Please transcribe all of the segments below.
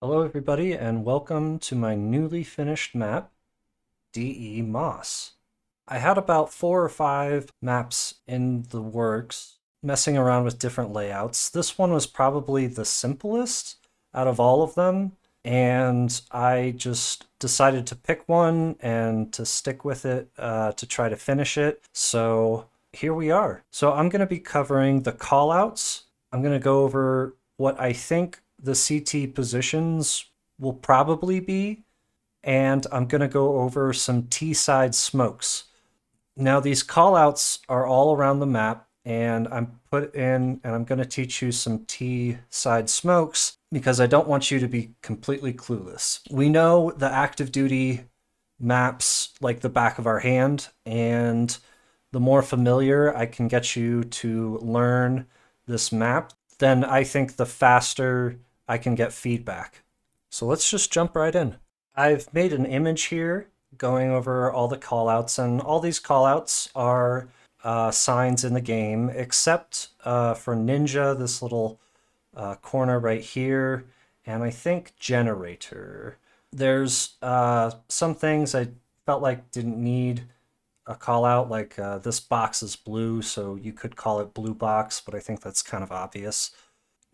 Hello everybody and welcome to my newly finished map, DE Moss. I had about 4 or 5 maps in the works, messing around with different layouts. This one was probably the simplest out of all of them, and I just decided to pick one and to stick with it to try to finish it. So here we are. So I'm going to be covering the callouts. I'm going to go over what I think the CT positions will probably be, and I'm going to go over some T-side smokes. Now, these callouts are all around the map, and I'm going to teach you some T-side smokes because I don't want you to be completely clueless. We know the active duty maps like the back of our hand, and the more familiar I can get you to learn this map, then I think the faster I can get feedback. So let's just jump right in. I've made an image here going over all the callouts, and all these callouts are signs in the game, except for Ninja, this little corner right here, and I think Generator. There's some things I felt like didn't need a call out, like this box is blue, so you could call it blue box, but I think that's kind of obvious.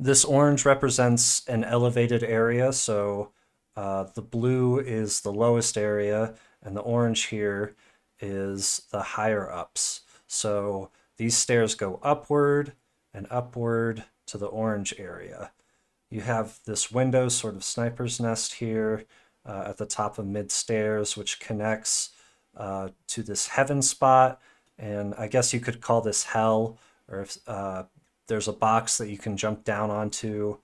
This orange represents an elevated area, so the blue is the lowest area, and the orange here is the higher ups. So these stairs go upward and upward to the orange area. You have this window, sort of sniper's nest here at the top of mid stairs, which connects to this heaven spot, and I guess you could call this hell, or if there's a box that you can jump down onto.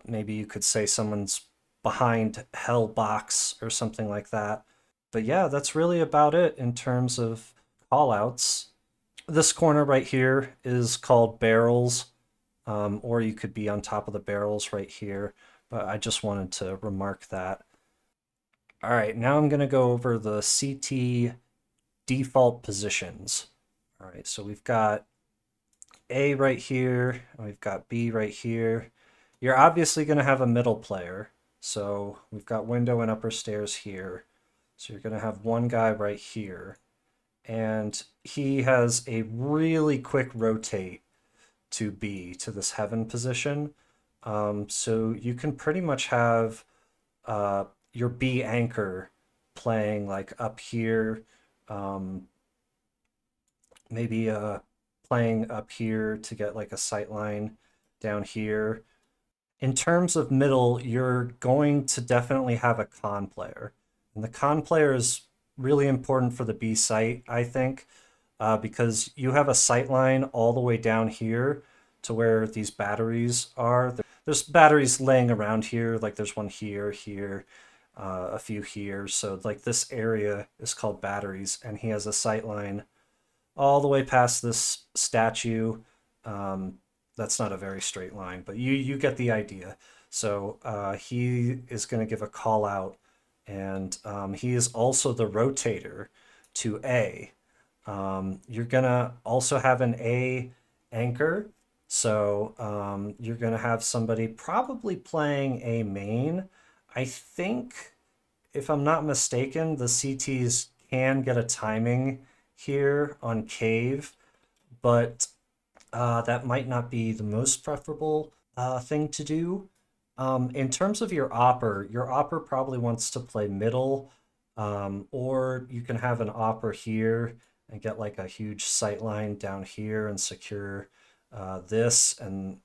Maybe you could say someone's behind hell box or something like that. But yeah, that's really about it in terms of callouts. This corner right here is called barrels, or you could be on top of the barrels right here. But I just wanted to remark that. All right, now I'm going to go over the CT default positions. All right, so we've got A right here, and we've got B right here. You're obviously going to have a middle player. So we've got window and upper stairs here. So you're going to have one guy right here. And he has a really quick rotate to B, to this heaven position. So you can pretty much have your B anchor playing like up here, maybe playing up here to get like a sight line down here. In terms of middle, you're going to definitely have a con player. And the con player is really important for the B site, I think, because you have a sight line all the way down here to where these batteries are. There's batteries laying around here, like there's one here, here, a few here. So like this area is called batteries, and he has a sight line all the way past this statue. That's not a very straight line, but you get the idea. So he is going to give a call out, and he is also the rotator to A. You're going to also have an A anchor, so you're going to have somebody probably playing A main. I think, if I'm not mistaken, the CTs can get a timing here on cave, but that might not be the most preferable thing to do. In terms of your opper probably wants to play middle, or you can have an opper here and get like a huge sight line down here and secure this, and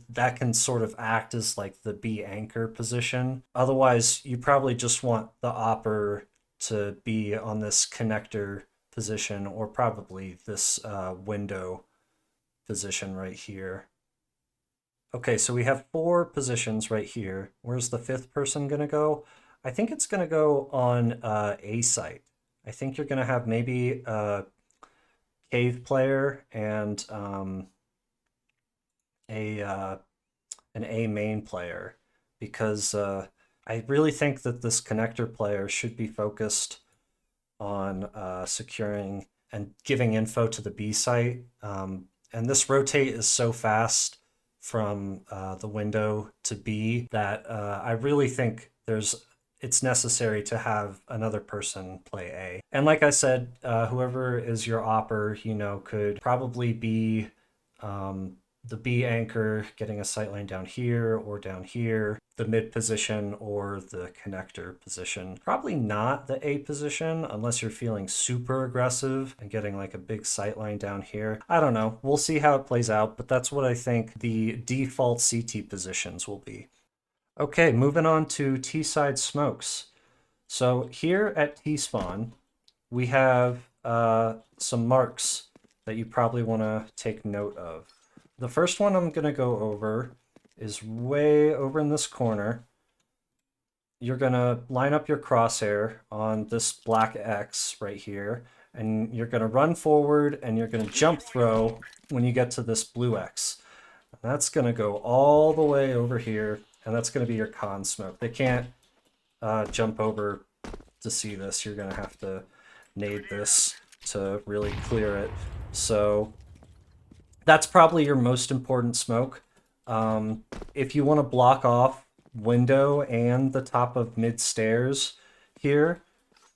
that can sort of act as like the B anchor position. Otherwise, you probably just want the opper to be on this connector position, or probably this window position right here. Okay, so we have 4 positions right here. Where's the 5th person gonna go? I think it's gonna go on A site. I think you're gonna have maybe a cave player and a an A main player, because I really think that this connector player should be focused on securing and giving info to the B site. And this rotate is so fast from the window to B that I really think it's necessary to have another person play A. And like I said, whoever is your opper, could probably be the B anchor, getting a sightline down here or down here, the mid position or the connector position. Probably not the A position unless you're feeling super aggressive and getting like a big sightline down here. I don't know. We'll see how it plays out, but that's what I think the default CT positions will be. Okay, moving on to T-side smokes. So here at T-spawn, we have some marks that you probably want to take note of. The first one I'm going to go over is way over in this corner. You're going to line up your crosshair on this black X right here, and you're going to run forward and you're going to jump throw when you get to this blue X. And that's going to go all the way over here, and that's going to be your con smoke. They can't jump over to see this. You're going to have to nade this to really clear it. So that's probably your most important smoke. If you want to block off window and the top of mid stairs here,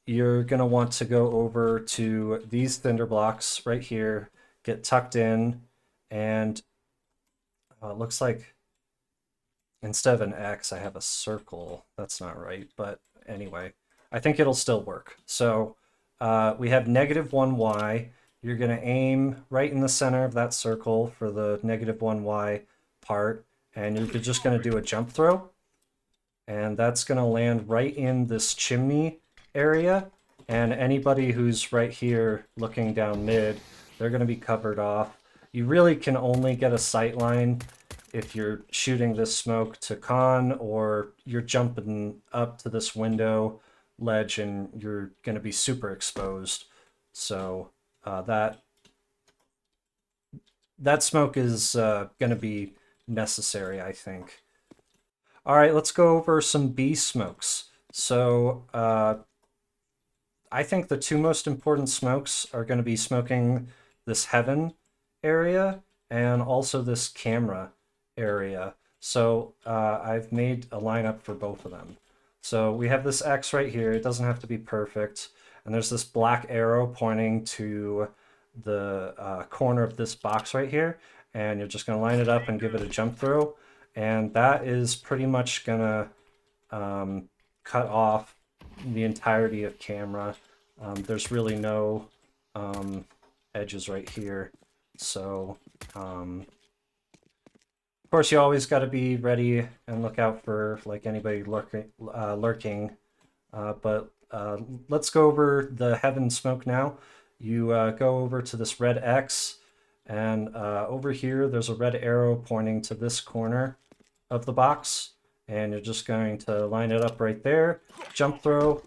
you're going to want to go over to these cinder blocks right here, get tucked in, and it looks like instead of an X, I have a circle. That's not right, but anyway, I think it'll still work. So we have -1Y. You're going to aim right in the center of that circle for the -1Y part, and you're just going to do a jump throw. And that's going to land right in this chimney area. And anybody who's right here looking down mid, they're going to be covered off. You really can only get a sight line if you're shooting this smoke to con, or you're jumping up to this window ledge and you're going to be super exposed. So that smoke is going to be necessary, I think. All right, let's go over some B smokes. So I think the two most important smokes are going to be smoking this heaven area and also this camera area. So I've made a lineup for both of them. So we have this X right here. It doesn't have to be perfect. And there's this black arrow pointing to the corner of this box right here. And you're just going to line it up and give it a jump throw. And that is pretty much going to cut off the entirety of camera. There's really no edges right here. So, of course, you always got to be ready and look out for like anybody lurking. But let's go over the heaven smoke now. You go over to this red X, and over here there's a red arrow pointing to this corner of the box, and you're just going to line it up right there, jump throw,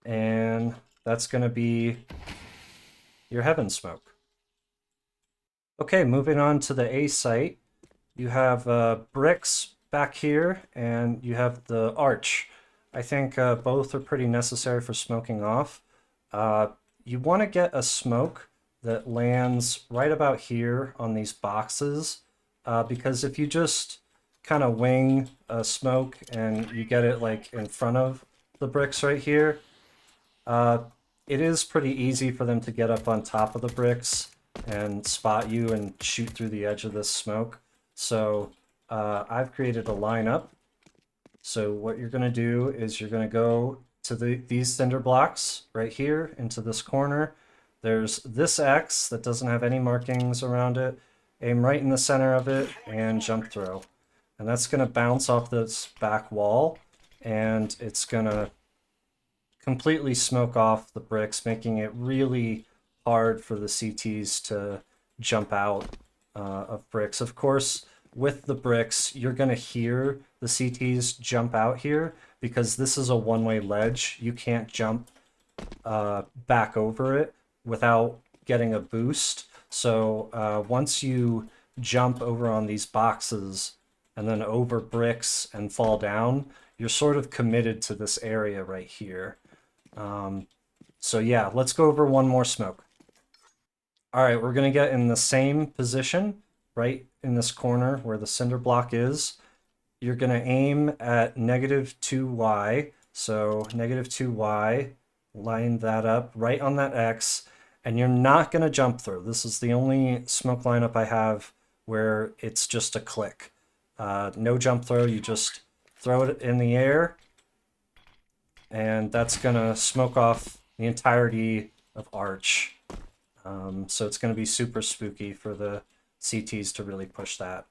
and that's going to be your heaven smoke. Okay, moving on to the A site. You have bricks back here, and you have the arch. I think both are pretty necessary for smoking off. You want to get a smoke that lands right about here on these boxes, because if you just kind of wing a smoke and you get it like in front of the bricks right here, it is pretty easy for them to get up on top of the bricks and spot you and shoot through the edge of this smoke. So I've created a lineup. So what you're going to do is you're going to go to these cinder blocks right here into this corner. There's this X that doesn't have any markings around it. Aim right in the center of it and jump throw. And that's going to bounce off this back wall, and it's going to completely smoke off the bricks, making it really hard for the CTs to jump out of bricks. Of course, with the bricks, you're going to hear the CTs jump out here because this is a one-way ledge. You can't jump back over it without getting a boost. So once you jump over on these boxes and then over bricks and fall down, you're sort of committed to this area right here. So yeah, let's go over one more smoke. All right, we're going to get in the same position right in this corner where the cinder block is, you're going to aim at -2y. So -2y, line that up right on that X, and you're not going to jump through. This is the only smoke lineup I have where it's just a click. No jump throw, you just throw it in the air, and that's going to smoke off the entirety of Arch. So it's going to be super spooky for the CTs to really push that.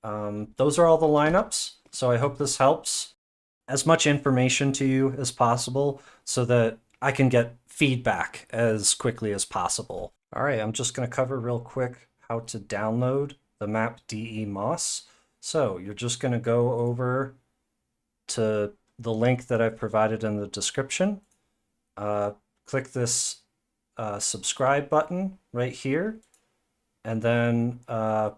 Those are all the lineups, so I hope this helps. As much information to you as possible so that I can get feedback as quickly as possible. All right, I'm just going to cover real quick how to download the map DE MOS. So you're just going to go over to the link that I've provided in the description. Click this subscribe button right here, and then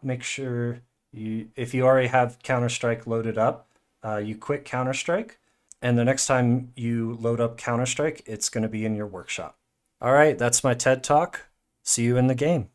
make sure if you already have Counter-Strike loaded up, you quit Counter-Strike, and the next time you load up Counter-Strike, it's going to be in your workshop. All right, that's my TED Talk. See you in the game.